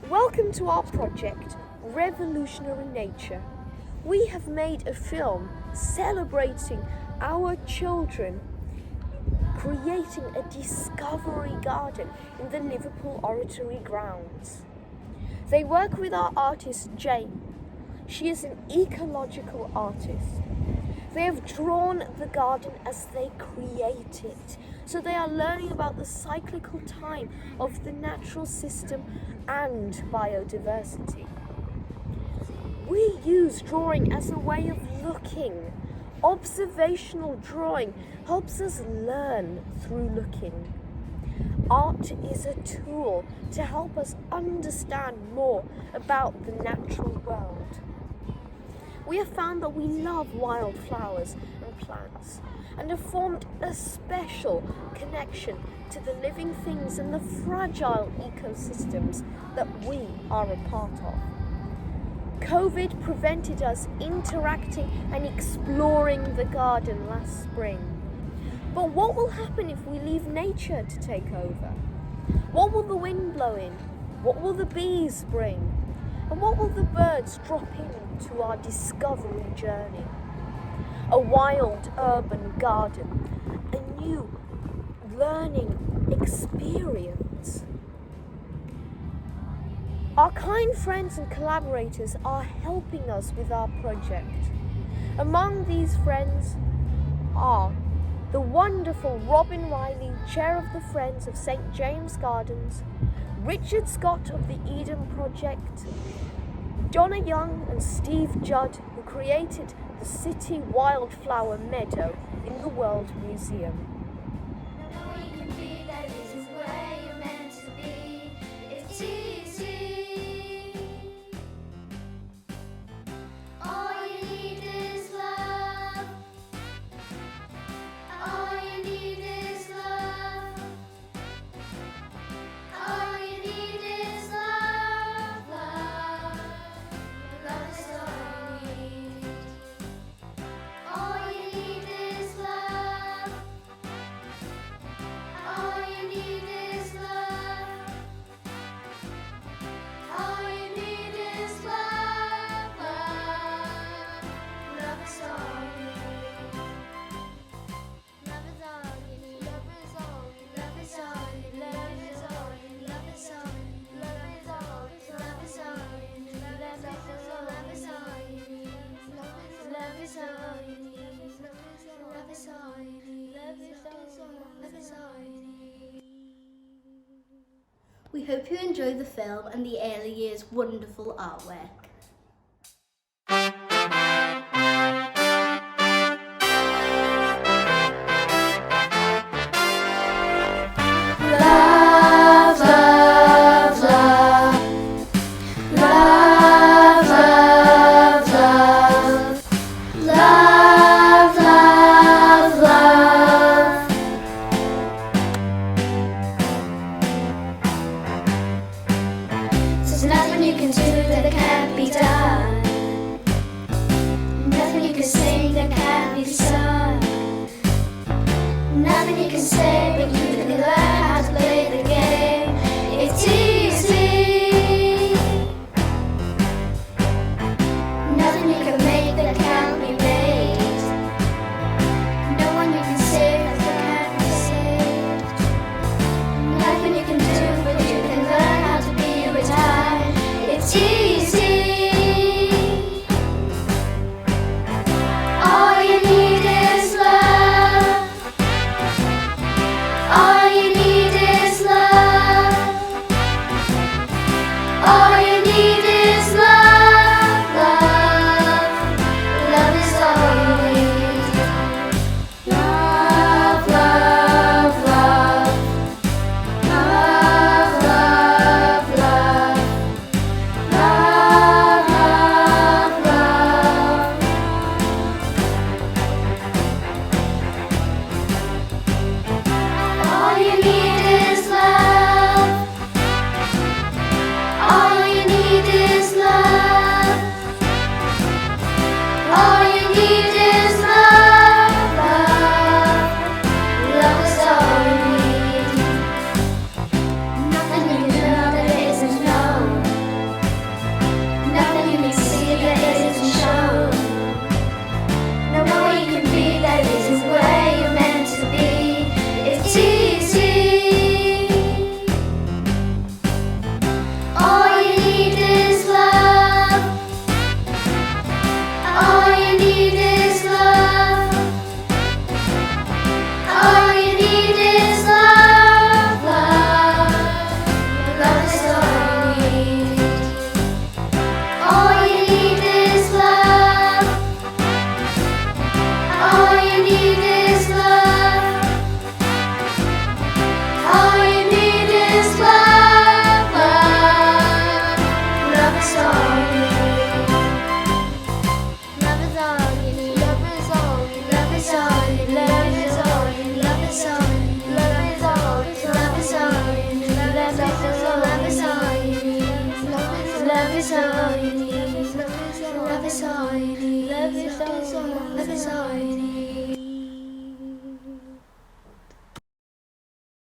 Welcome to our project, Revolutionary Nature. We have made a film celebrating our children creating a discovery garden in the Liverpool Oratory grounds. They work with our artist Jane. She is an ecological artist. They have drawn the garden as they create it. So they are learning about the cyclical time of the natural system and biodiversity. We use drawing as a way of looking. Observational drawing helps us learn through looking. Art is a tool to help us understand more about the natural world. We have found that we love wildflowers and plants and have formed a special connection to the living things and the fragile ecosystems that we are a part of. COVID prevented us interacting and exploring the garden last spring. But what will happen if we leave nature to take over? What will the wind blow in? What will the bees bring? And what will the birds drop into our discovery journey? A wild urban garden, a new learning experience. Our kind friends and collaborators are helping us with our project. Among these friends are the wonderful Robin Riley, Chair of the Friends of St. James Gardens, Richard Scott of the Eden Project, Donna Young and Steve Judd, who created the City Wildflower Meadow in the World Museum. We hope you enjoy the film and the early years' wonderful artwork. Love, love, love. Love, love, love. Love, love, love. There's nothing you can do that can't be done. Nothing you can sing that can't be sung. Nothing you can say, but you can learn how to play the game. It's easy. Nothing you can make that can't be made. No one you can save that can't be saved. Nothing you can do, but you can learn how to be with time. It's easy. All you need is love. All you need is all you need. Love is all you need. Love is all you need. Love is all you need.